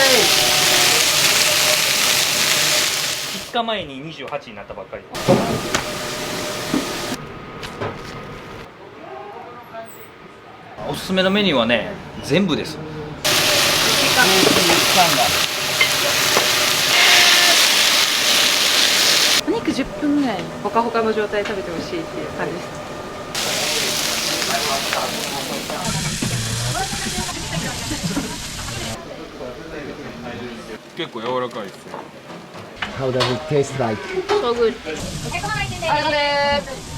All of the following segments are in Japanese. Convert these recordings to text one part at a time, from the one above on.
5日前に28になったばっかりです。おすすめのメニューはね、全部です。お肉10分ぐらいほかほかの状態で食べてほしいっていう感じです。結構柔らかいですね。How does it taste like? So good. ありがとうです。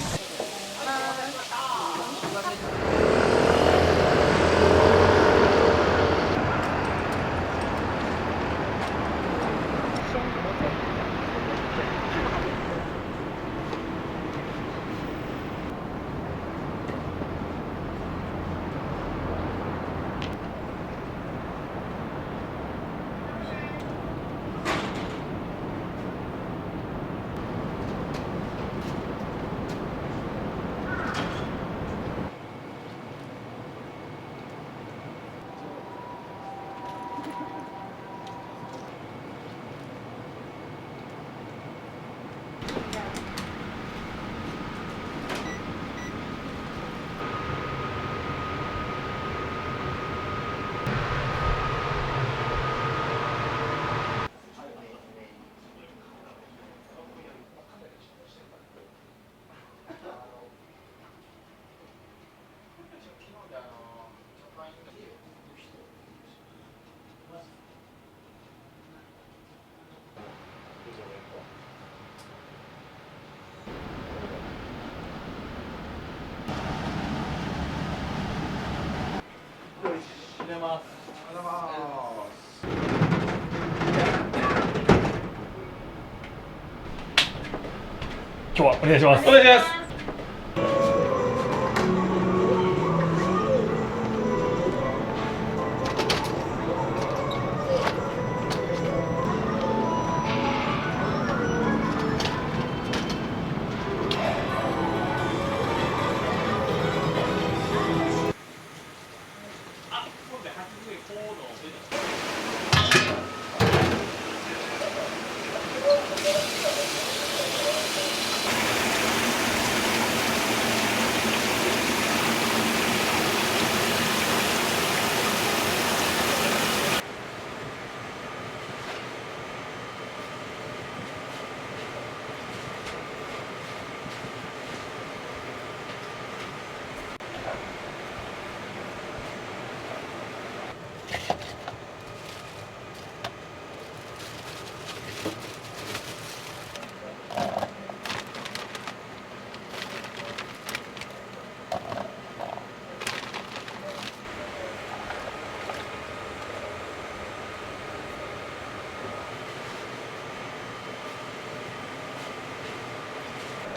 今日はお願いします。お願いします。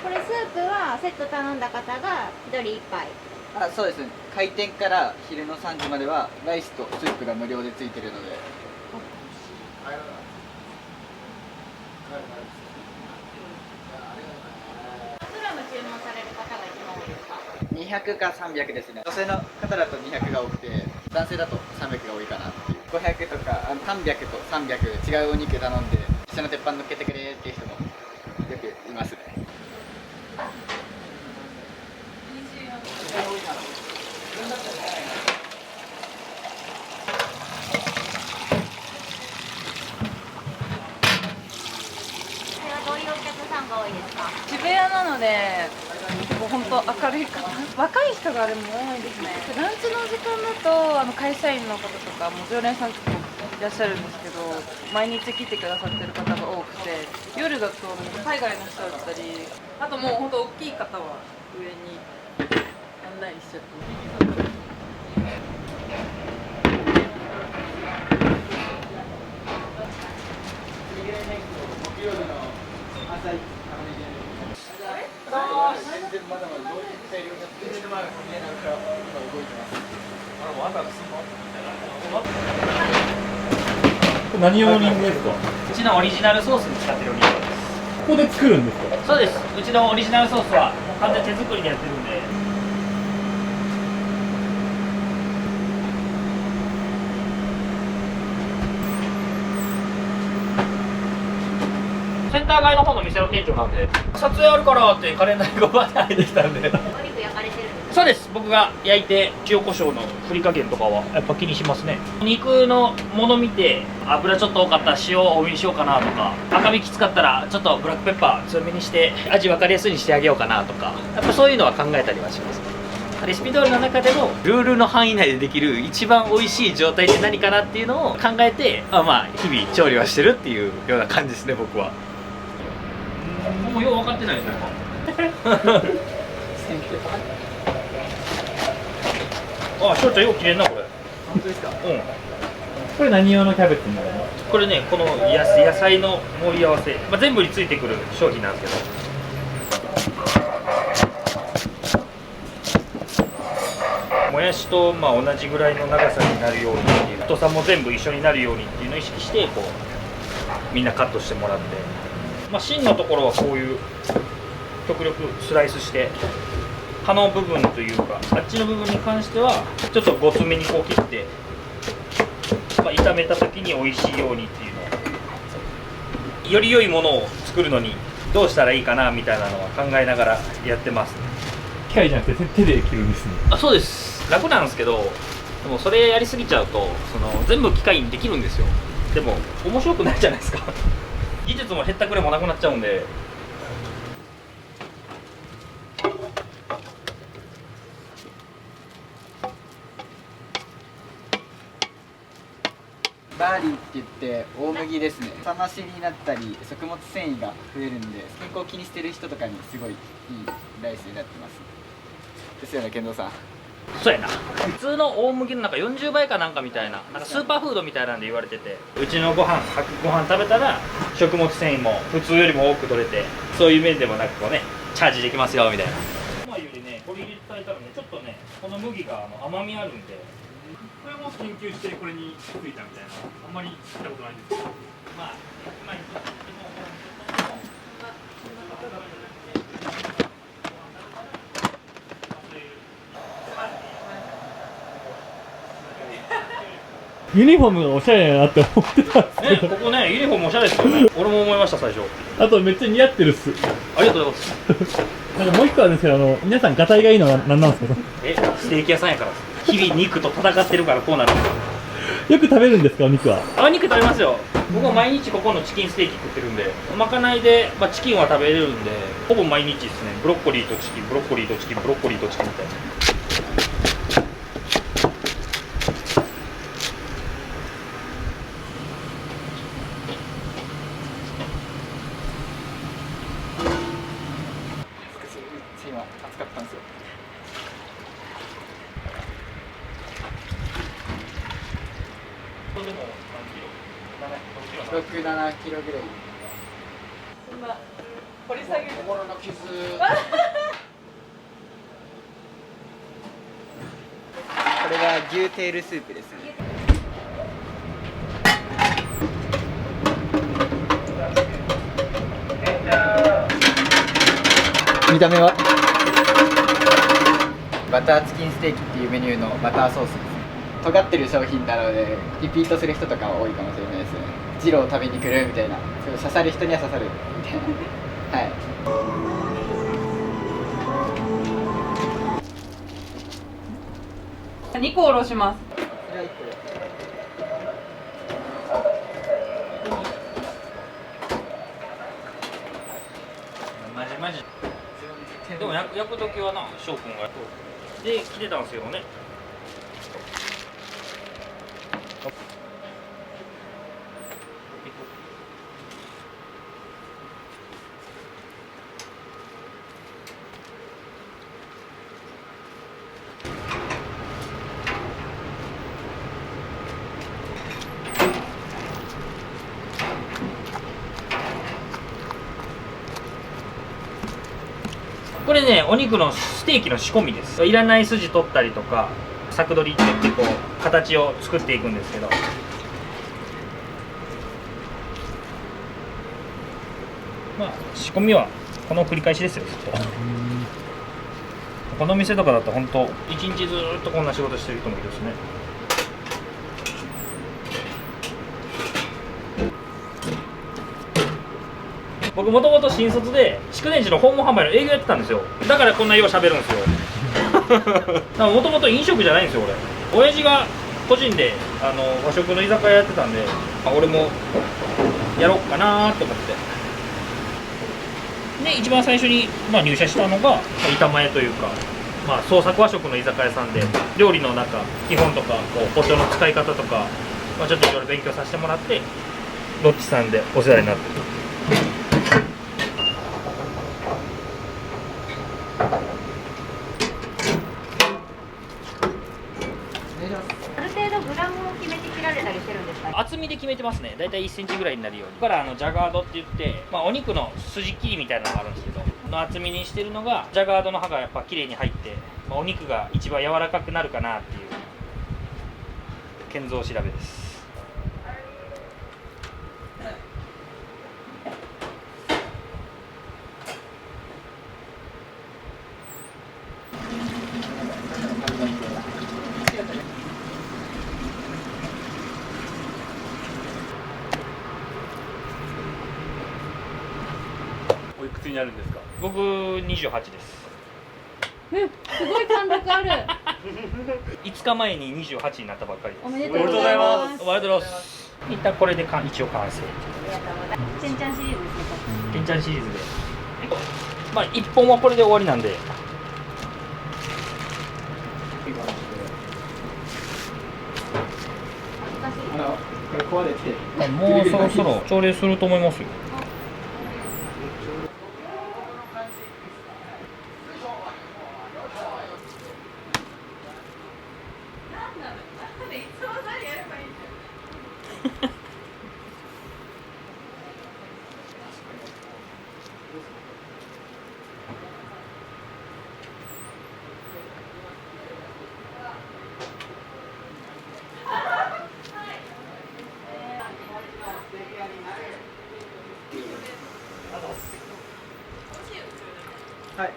これスープはセット頼んだ方が1人1杯。あ、そうです。開店から昼の3時まではライスとスープが無料でついてるので。どちらの注文される方が一番多いですか？200か300ですね。女性の方だと200が多くて、男性だと300が多いかなっていう。500とか300と300違うお肉頼んで下の鉄板乗っけてくれっていう人もよくいますね。どういうお客さんが多いですか？渋谷なのでもう本当明るい方、若い人がでも多いですね。ランチの時間だと会社員の方とかも常連さん結構いらっしゃるんですけど、毎日来てくださってる方が多くて、夜だと海外の人だったり、あともう本当大きい方は上に案内しちゃってます。何用にですか？うちのオリジナルソースに使ってるオリーブオイルです。ここで作るんですか？そうです。うちのオリジナルソースはもう完全手作りでやってるんで。ター街の方の店の店長なんで、撮影あるからってカレンダーにバーって入ってきたんで。お肉焼かれてるんですそうです。僕が焼いて塩コショウの振り加減とかはやっぱ気にしますね。肉のもの見て油ちょっと多かったら塩多めにしようかなとか、赤身きつかったらちょっとブラックペッパー強めにして味分かりやすいにしてあげようかなとか、やっぱそういうのは考えたりはします。レシピ通りの中でもルールの範囲内でできる一番美味しい状態って何かなっていうのを考えて、まあ日々調理はしてるっていうような感じですね、僕は。もうよう分かってないですね。あ、翔ちゃんよく切れんなこれ。本当ですか？うん。これ何用のキャベツになるの？これね、この野菜の盛り合わせ、まあ、全部についてくる商品なんですけど。もやしとまあ同じぐらいの長さになるようにっていう、太さも全部一緒になるようにっていうのを意識してこうみんなカットしてもらって、まあ、芯のところはこういう極力スライスして葉の部分というかあっちの部分に関してはちょっとごつめにこう切って、まあ、炒めた時に美味しいようにっていうのを、より良いものを作るのにどうしたらいいかなみたいなのは考えながらやってます。機械じゃなくて手で切るんですね。あ、そうです。楽なんですけど、でもそれやりすぎちゃうと全部機械にできるんですよ。でも面白くないじゃないですか。技術も減ったくれもなくなっちゃうんで。バーリーって言って大麦ですね。冷ましになったり食物繊維が増えるんで、健康を気にしてる人とかにすごいいいライスになってますですよね、健三さん。そうやな。普通の大麦のなんか40倍かなんかみたいな、なんかスーパーフードみたいなんで言われてて、うちのご飯食べたら食物繊維も普通よりも多く取れて、そういう面でもなんかこうね、チャージできますよみたいな。前よりね、これ入れていただいたらね、ちょっとね、この麦が甘みあるんで、これも研究してこれについたみたいな、あんまり聞いたことないんですけど、まあ、ユニフォームがおしゃれやなって思ってたんですけね、ど、ここね、ユニフォームおしゃれですよね。俺も思いました最初。あとめっちゃ似合ってるっす。ありがとうございます。なんかもう一個あるんですけど、皆さんガタイがいいのは何なんですか？ステーキ屋さんやから。日々肉と戦ってるからこうなるんですよ。よく食べるんですか、お肉は？あ、肉食べますよ。僕は毎日ここのチキンステーキ食ってるんで、まかないで、まあ、チキンは食べれるんで、ほぼ毎日ですね。ブロッコリーとチキン、ブロッコリーとチキン、ブロッコリーとチキンみたいな。今暑かったんですよ。これでも何キロ？6、7キロぐらい。今掘り下げる。心の傷。これが牛テールスープですね。見た目はバターチキンステーキっていうメニューのバターソースです。尖ってる商品なのでリピートする人とかは多いかもしれないですね。ジローを食べに来るみたいな、そう刺さる人には刺さるみたいな。はい。2個おろします。マジでも焼く時はな、翔くんがで来てたんですけどね。これね、お肉のステーキの仕込みです。いらない筋取ったりとか、柵取りって言ってこう形を作っていくんですけど、まあ仕込みはこの繰り返しですよ、ずっと。この店とかだと本当一日ずっとこんな仕事してる人もいるしね。僕もともと新卒で筑前市の訪問販売の営業やってたんですよ。だからこんなよう喋るんですよ。もともと飲食じゃないんですよ俺。親父が個人で和食の居酒屋やってたんで、俺もやろうかなと思って。で一番最初に、入社したのが板前というか、創作和食の居酒屋さんで料理の基本とか包丁の使い方とか、ちょっといろいろ勉強させてもらってロッチさんでお世話になってる。ある程度グラムを決めて切られたりしてるんですか？厚みで決めてますね。だいたい1センチぐらいになるように。だからジャガードって言って、お肉の筋切りみたいなのがあるんですけど、の厚みにしてるのがジャガードの刃がやっぱ綺麗に入って、お肉が一番柔らかくなるかなっていう建造調べです。おいくつになるんですか？僕28です。すごい貫禄ある。 5日前に28になったばっかりです。おめでとうございます。ありがとうございます。一旦これで一応完成。てんちゃんシリーズですね。ケンちゃんシリーズで、1本はこれで終わりなんで。これ壊れてもうそろそろ朝礼すると思いますよ。はい、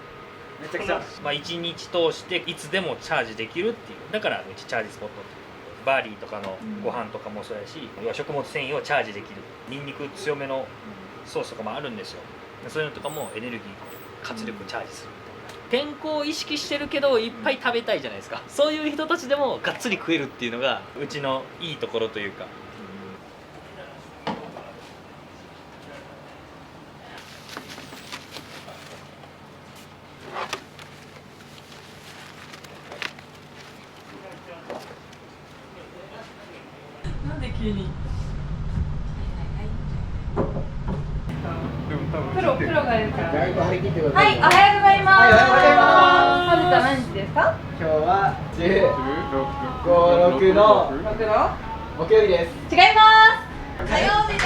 めちゃくちゃ1日通していつでもチャージできるっていう。だからうちチャージスポットっていう。バーリーとかのご飯とかもそうやし、要は食物繊維をチャージできる。ニンニク強めのソースとかもあるんですよ。そういうのとかもエネルギー活力チャージするみたいな。健康を意識してるけどいっぱい食べたいじゃないですか。そういう人たちでもがっつり食えるっていうのがうちのいいところというか。なんで急にプロがいるから。だいぶ張り切ってくださはい、おはようございます。はいおはようございます本日は何時ですか？今日は1056の僕の木曜日です。違います。火曜日です。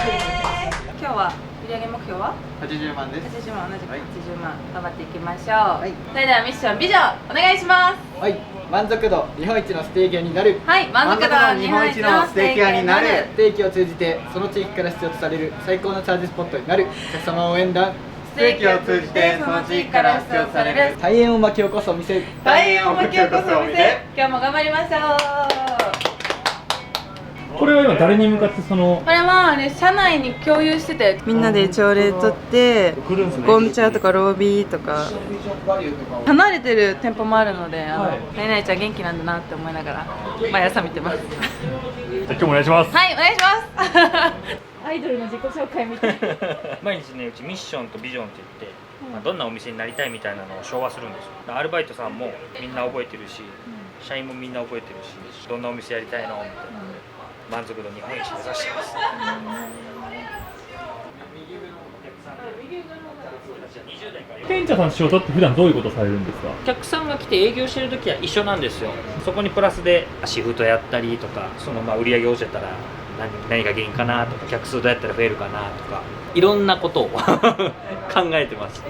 今日は売上目標は80万です。 80万、同じくはい80万頑張っていきましょう。いそれではミッションビジョンお願いします。はい、満足度日本一のステーキ屋になる。はい、満足度日本一のステーキ屋になる。ステーキを通じてその地域から必要とされる最高のチャージスポットになる。お客様応援団。ステーキを通じてその地域から必要とされる大円を巻き起こすお店。大円を巻き起こすお店。今日も頑張りましょう。これは今誰に向かってそのこれはね、社内に共有しててみんなで朝礼取ってゴンチャとかロービーとか離れてる店舗もあるので、何々ちゃん元気なんだなって思いながら毎朝見てます。今日もお願いします。はい、お願いしますアイドルの自己紹介みたい。毎日ね、うちミッションとビジョンって言って、どんなお店になりたいみたいなのを昭和するんですよ。アルバイトさんもみんな覚えてるし、社員もみんな覚えてるし、どんなお店やりたいのみたいな、満足度日本一目指してます。ケンチャさんの仕事って普段どういうことされるんですか？お客さんが来て営業してる時は一緒なんですよ。そこにプラスでシフトやったりとか、その売り上げ落ちたら何が原因かなとか、客数どうやったら増えるかなとか、いろんなことを考えてます。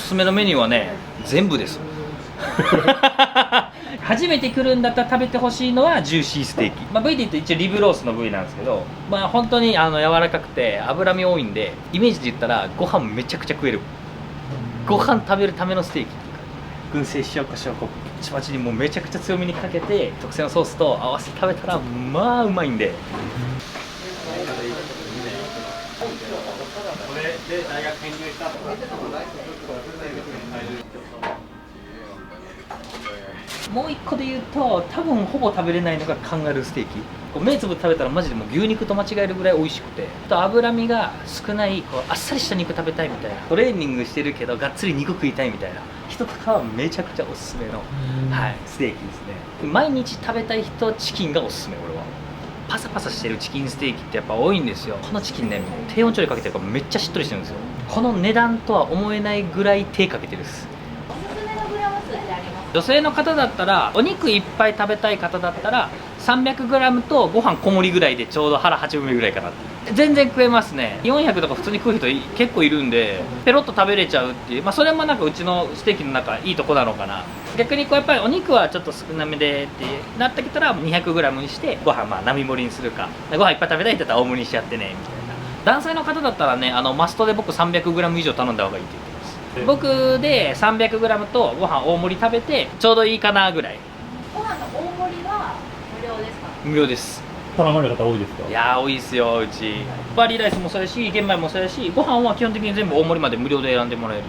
すすめのメニューはね全部です初めて来るんだったら食べてほしいのはジューシーステーキ、まあ、部位で言うと一応リブロースの部位なんですけど、まあ本当に柔らかくて脂身多いんで、イメージで言ったらご飯めちゃくちゃ食える、ご飯食べるためのステーキっていうか、燻製塩コショウをこうパチパチにもうめちゃくちゃ強めにかけて特製のソースと合わせて食べたらまあうまいんで。もう一個で言うと多分ほぼ食べれないのがカンガルーステーキ。こう目つぶって食べたらマジでもう牛肉と間違えるぐらい美味しくて、あと脂身が少ないこうあっさりした肉食べたいみたいな、トレーニングしてるけどがっつり肉食いたいみたいな人とかはめちゃくちゃおすすめの、はい、ステーキですね。毎日食べたい人はチキンがおすすめ。俺はパサパサしてるチキンステーキってやっぱ多いんですよ。このチキンね低温調理かけてるからめっちゃしっとりしてるんですよ。この値段とは思えないぐらい手かけてるです。女性の方だったらお肉いっぱい食べたい方だったら 300g とご飯小盛りぐらいでちょうど腹8分目ぐらいかなって。全然食えますね。400とか普通に食う人結構いるんでペロッと食べれちゃうっていう、まあ、それもなんかうちのステーキの中いいとこなのかな。逆にこうやっぱりお肉はちょっと少なめでってなってきたら 200g にしてご飯まあ並盛りにするか、ご飯いっぱい食べたいって言ったら大盛りにしちゃってねみたいな。男性の方だったらねマストで僕 300g 以上頼んだ方がいいって言ってます。僕で 300g とご飯大盛り食べてちょうどいいかなぐらい。ご飯の大盛りは無料ですか？無料です。頼まれる方多いですか？いやー多いっすよ。うちバリーライスもそうやし玄米もそうやし、ご飯は基本的に全部大盛りまで無料で選んでもらえるん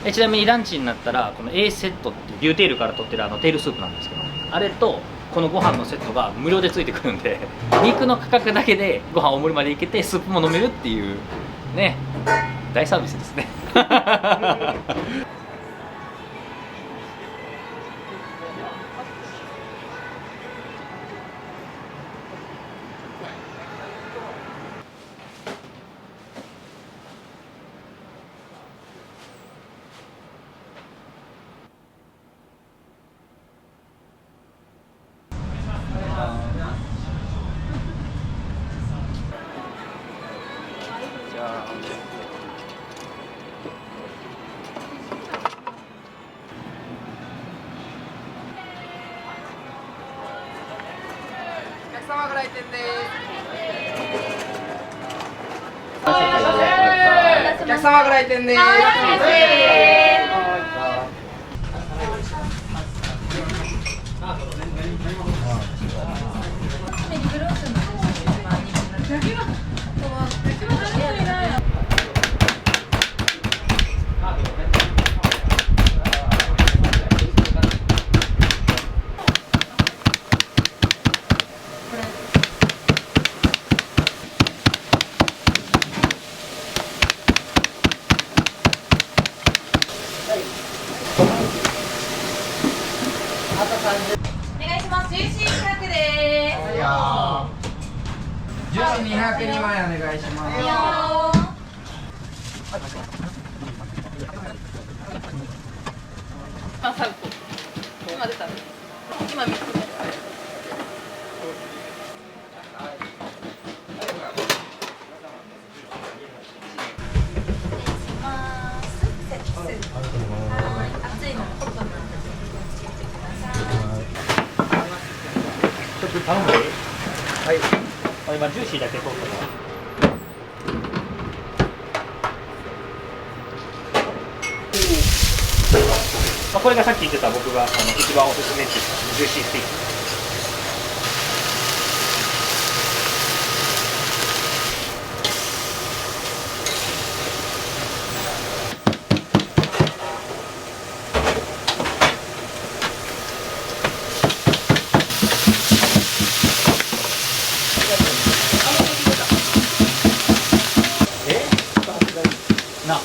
で。ちなみにランチになったらこの A セットっていう牛テールから取ってるテールスープなんですけど、あれとこのご飯のセットが無料でついてくるんで肉の価格だけでご飯大盛りまでいけてスープも飲めるっていうね、大サービスですねお客様ご来店です。お願いします。ジューシー企画です。ジューシー202枚お願いします。今出た。今3つ目。ちょっと頼む。はい。今ジューシーだけ取ったから。まあこれがさっき言ってた僕が一番おすすめって言ったジューシーステーキ。なはい、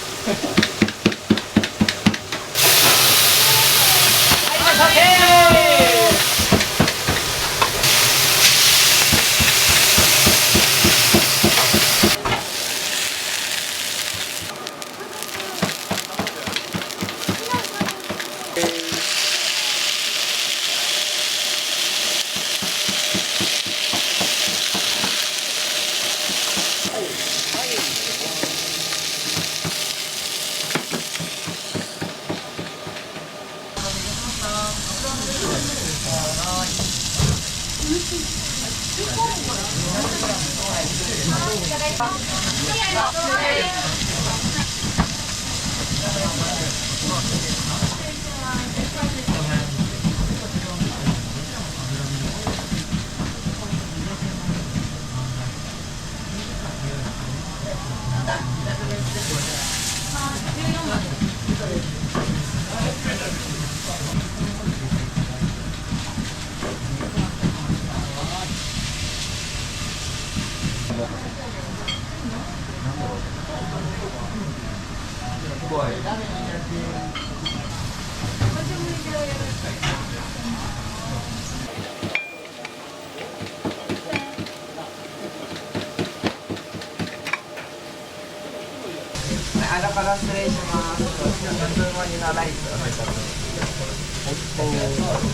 あらから失礼します。普通盛りのライスお願いします。お願いします。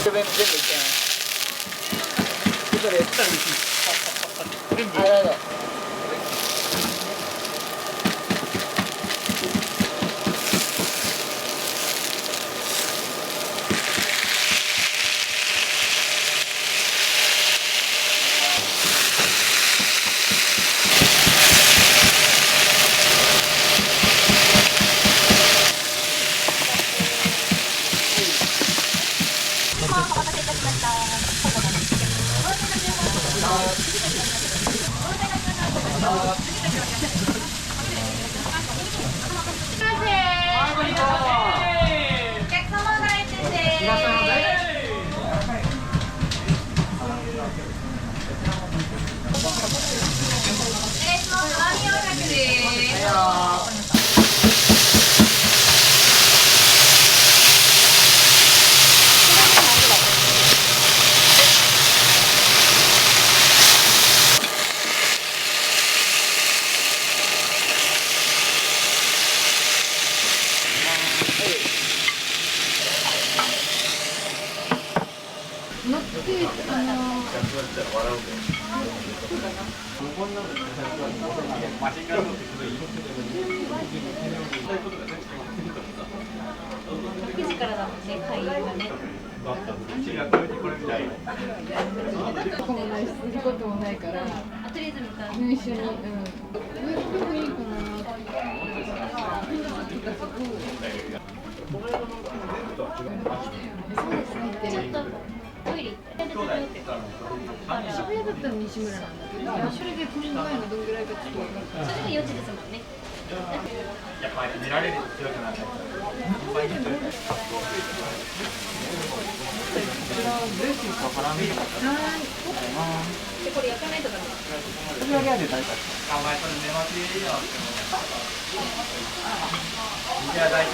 全部いっちゃいます。嘘です。全部。あ、どうぞ。9時からだもんね、開演がね。こともないし、することもないから、あ、とりあえず見た。一緒に、でもいいかな。ちょっとトイレ行って。渋谷だったら西村なんだけど、それでこの前のどんぐらいかちょっと分かんない。それが4時ですもんね。やっぱり見られる強くなる。で、これ焼かないとダメ。これはリアで大体。あ、お前それ寝巻きでいいよ。じゃあ大体。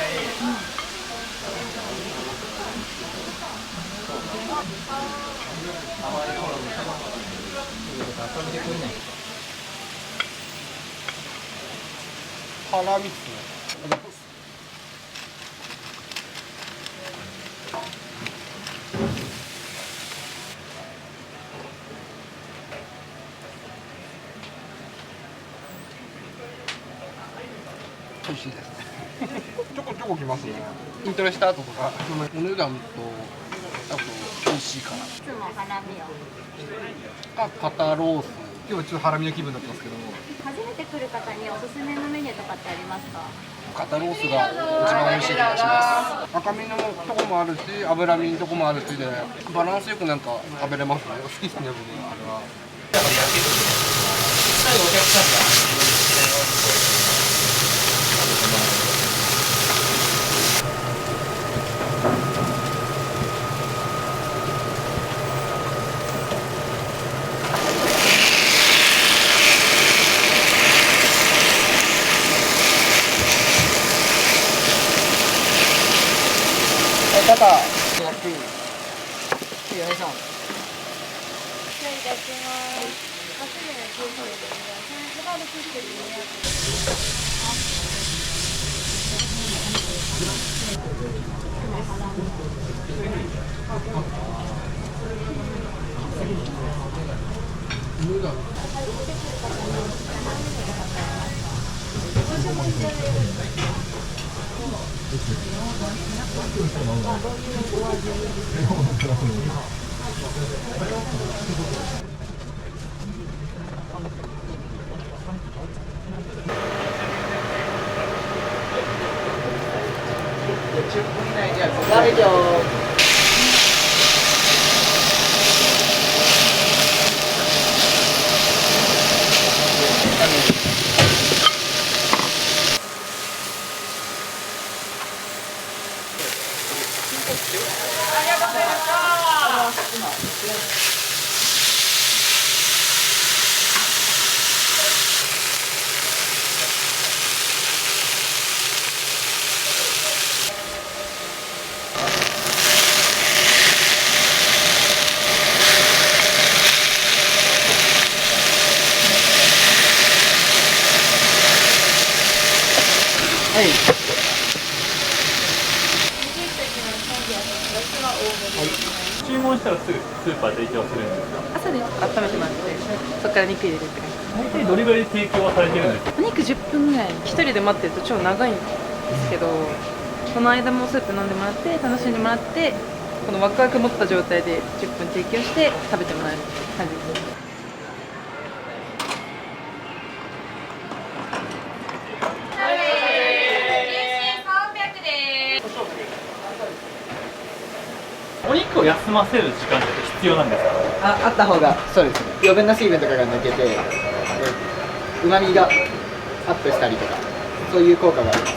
ハラミっすね。美味しいですね。ちょこちょこ来ますね。筋トレした後とか、お値段と、あと美味しいから。いつもハラミを。肩ロース。今日はちょっとハラミの気分だったんですけど。初めて来る方におすすめのメニューとかってありますか？肩ロースが一番美味しい気がします。赤身のとこもあるし、脂身のとこもあるしで、バランスよくなんか食べれますね。好きですね、僕はあれは。だからやけど実際お客さんがただ、焼く。いたします。失礼いたします。8名9名でください。ハバードクッキー200。10分以内には大丈夫。はい。注文したらすぐスーパー提供するんですか？朝で温めてもらってそこから肉入れるって感じ。大体どれぐらい提供はされてるんですか？お肉10分ぐらい一人で待ってると超長いんですけど、その間もスープ飲んでもらって楽しんでもらって、このワクワク持った状態で10分提供して食べてもらえる感じです。お肉を休ませる時間って必要なんですか？あった方が、そうですね。余分な水分とかが抜けて、旨味がアップしたりとか、そういう効果があります。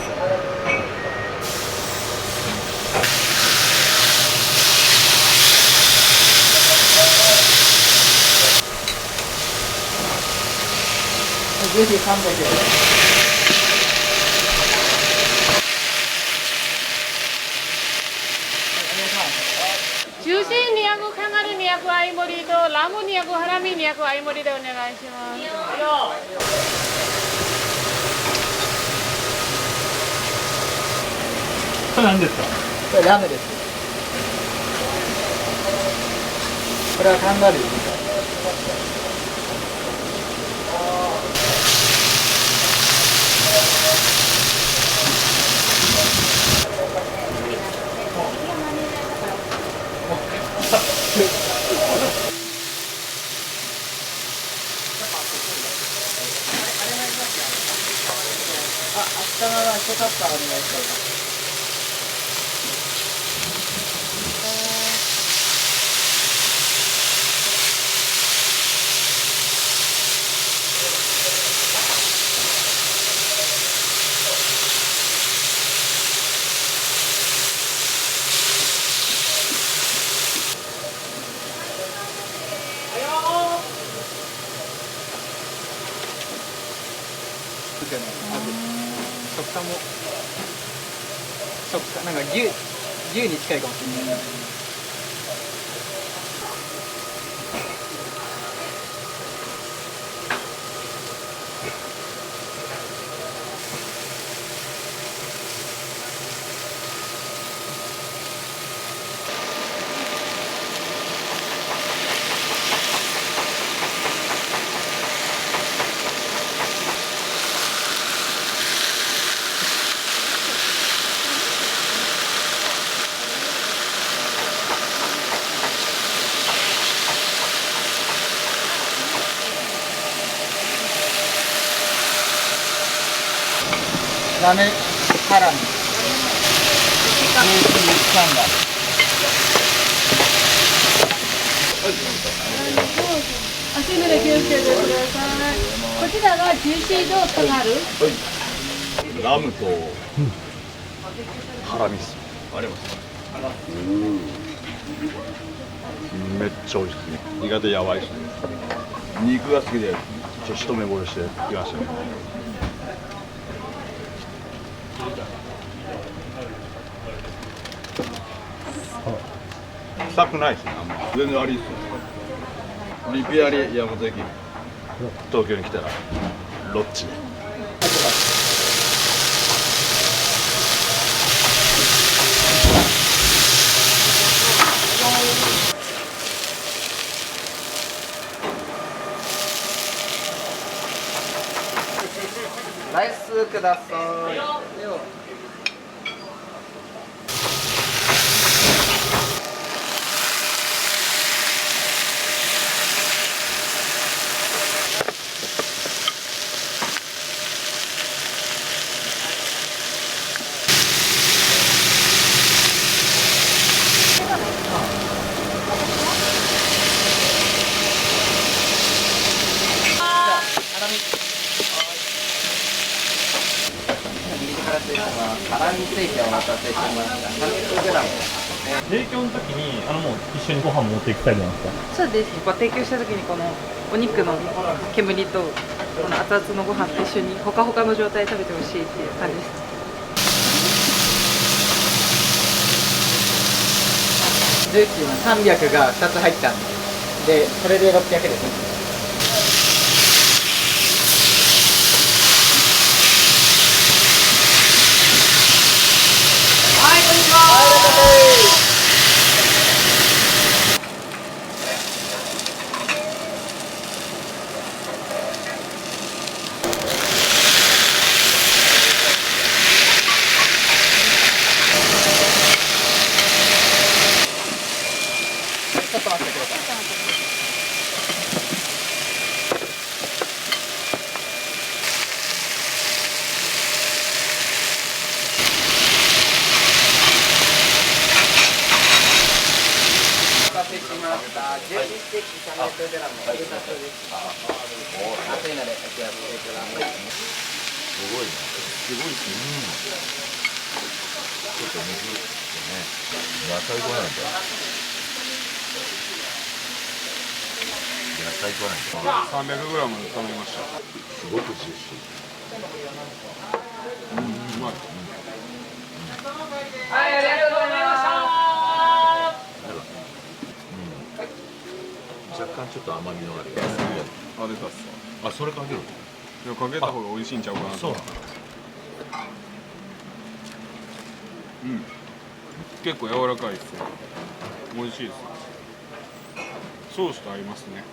ぜひ300円。中心200、カンガルー200、アイモリとラム200、ハラミ200、アイモリでお願いします。これ何ですか？これラムです。これはカンガルー。明日は1カットお願いします。食感もなんか牛に近いかもしれない。ラムハラミサンバ足まで気をつけてください。こちらがジューシードカンガルー。ラムとハラミですあります。めっちゃ美味しいですね。意外とやばいですね。肉が好きで一目惚れしてきましたね。臭くないですね、あんま全然ありですよ。リピアリ山本駅東京に来たらロッチで。ライスください。ハラミついてお待たせしました。100g。提供の時にもう一緒にご飯持っていくタイプなんですか？そうです。ご提供した時にこのお肉の煙とこの熱々のご飯と一緒にほかほかの状態で食べてほしいっていう感じです。ジューシーの300が2つ入ったんで、これで600ですね。ちょっと待ってください。お待たせしました。ジューシーステーキ300gのレタスです。熱いのでお気をつけください。すごいね。すごいですね。ちょっと水ね。野菜ご飯だ。野菜ご飯だ。300g 頼みました。すごくジューシー。うまい。はい、ありがとうございました。若干ちょっと甘みのある。あ、出たっす。あ、それかける。いや、かけた方が美味しいんちゃうかなと。そう。うん。結構柔らかいですよ。美味しいです。ソースと合いますね。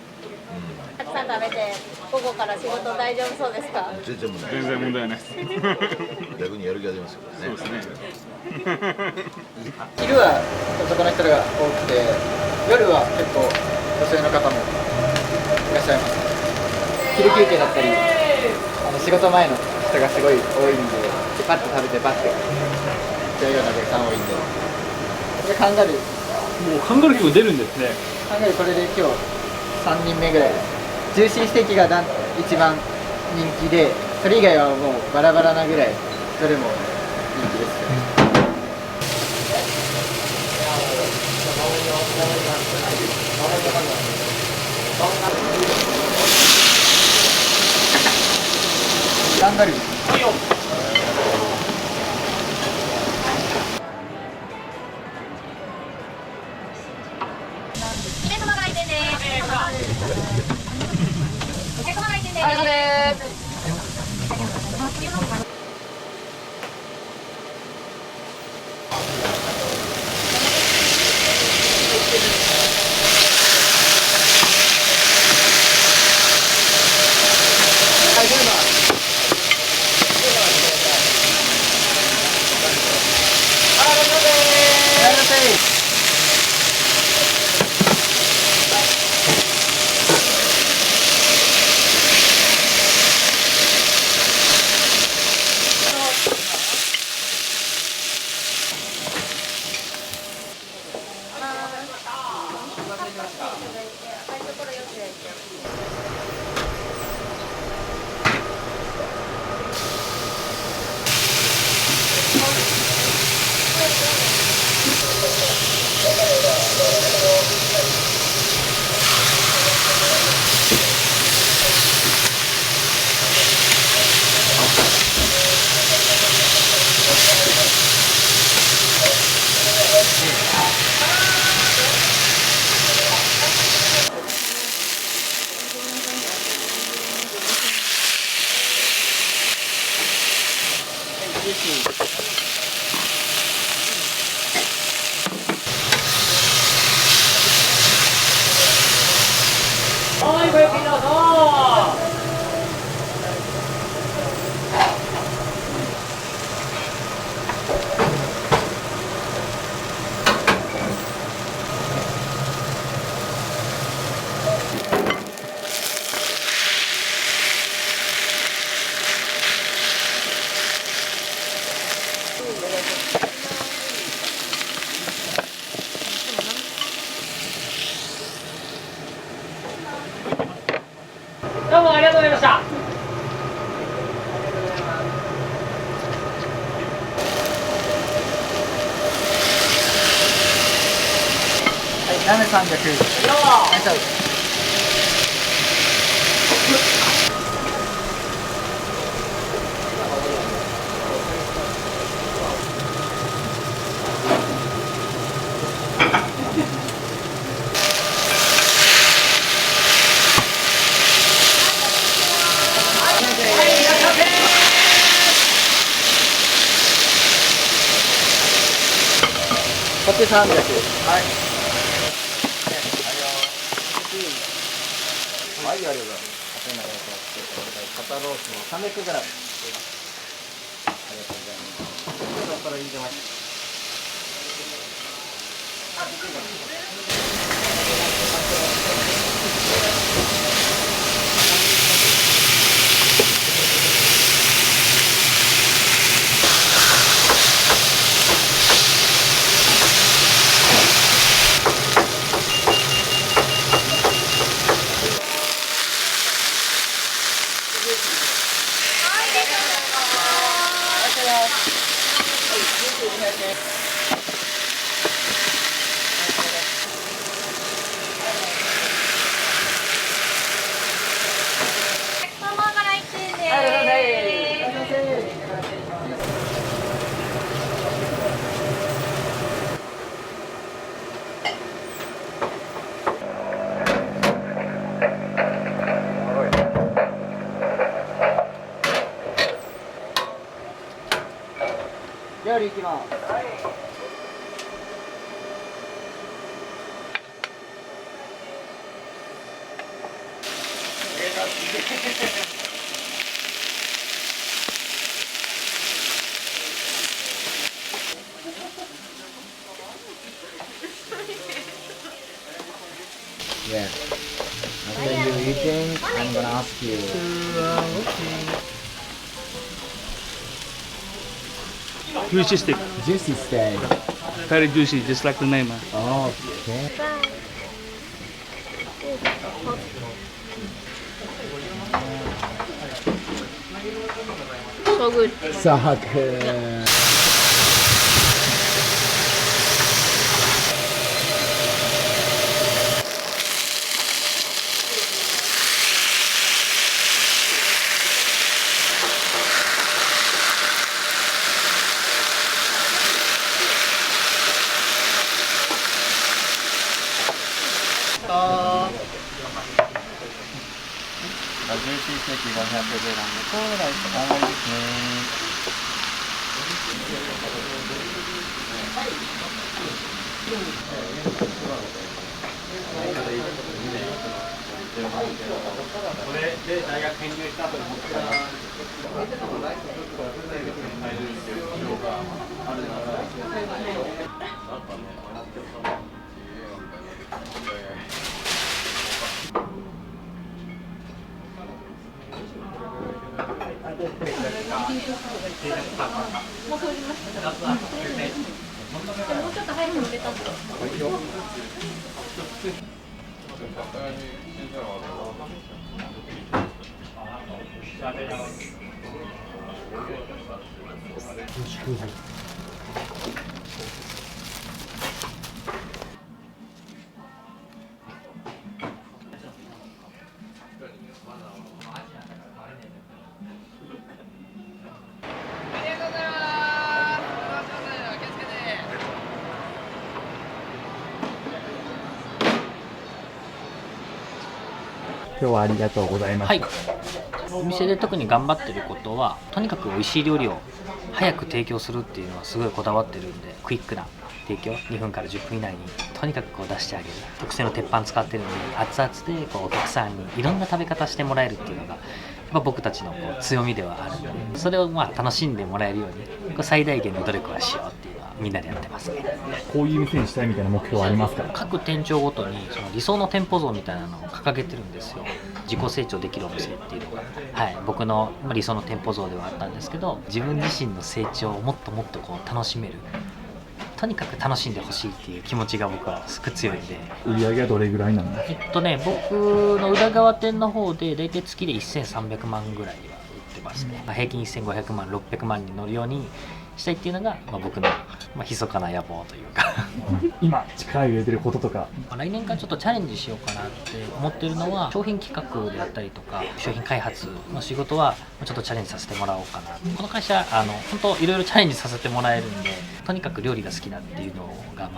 たくさん食べて午後から仕事大丈夫そうですか？全然問題ない。全然問題ないです。逆にやる気が出ますよね。そうですね。昼は男の人が多くて、夜は結構女性の方もいらっしゃいます。昼休憩だったり、仕事前の人がすごい多いんで、パッと食べてパッと行っちゃうようなお客さん多いんで、これカンガルー。もうカンガルー結構出るんですね。カンガルーこれで今日3人目ぐらいです。ジューシーステーキが一番人気で、それ以外はもうバラバラなぐらいどれも人気です。カンガルー。お客様が来店です。お客様が来店です。ラーメン300。ナイスアウト。こっち300。はい。はい、ありがとうございます。肩ロースの300g。ありがとうございます。これ入れます。料理行きます。Yeah. After you eating, I'm gonna ask you. Juicy steak, Juicy steak. very juicy, just like the name. Oh, okay. So good. So good.今日はありがとうございました。はい、お店で特に頑張ってることはとにかく美味しい料理を早く提供するっていうのはすごいこだわってるんで、クイックな提供2分から10分以内にとにかくこう出してあげる。特製の鉄板使ってるので熱々でこうお客さんにいろんな食べ方してもらえるっていうのがやっぱ僕たちのこう強みではあるので、それをまあ楽しんでもらえるようにこう最大限の努力はしようっていうのはみんなでやってますね。こういう店にしたいみたいな目標はありますか？各店長ごとにその理想の店舗像みたいなのを掲げてるんですよ。自己成長できるお店っていうのが、はい、僕の理想の店舗像ではあったんですけど、自分自身の成長をもっともっとこう楽しめる、とにかく楽しんでほしいっていう気持ちが僕はすごく強いんで。売り上げはどれぐらいなんですか？僕の裏側店の方で大体月で1300万ぐらいは売ってますね。平均1500万600万に乗るようにしたいっていうのが、僕の、密かな野望というか今力入れてることとか。来年からちょっとチャレンジしようかなって思ってるのは、商品企画であったりとか商品開発の仕事はちょっとチャレンジさせてもらおうかな。この会社本当いろいろチャレンジさせてもらえるんで、とにかく料理が好きだっていうのが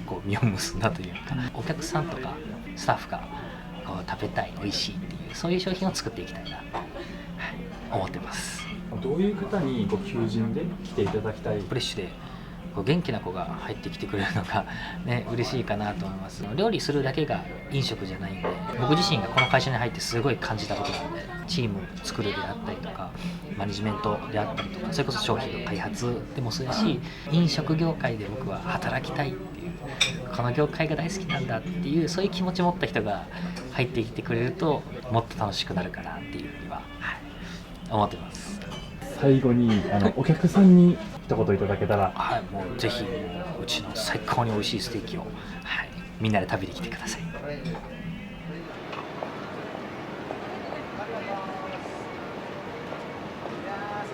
こう実を結んだというか、お客さんとかスタッフがこう食べたい、美味しいっていうそういう商品を作っていきたいな、思ってます。どういう方に求人で来ていただきたい？フレッシュでこう元気な子が入ってきてくれるのが、ね、嬉しいかなと思います。料理するだけが飲食じゃないんで、僕自身がこの会社に入ってすごい感じたことなんで、チーム作るであったりとかマネジメントであったりとか、それこそ商品の開発でもそうやし、飲食業界で僕は働きたいっていう、この業界が大好きなんだっていう、そういう気持ち持った人が入ってきてくれるともっと楽しくなるかなっていうふうには、思ってます。最後にお客さんに一言いただけたら。はい、もうぜひうちの最高に美味しいステーキを、みんなで食べてきてください。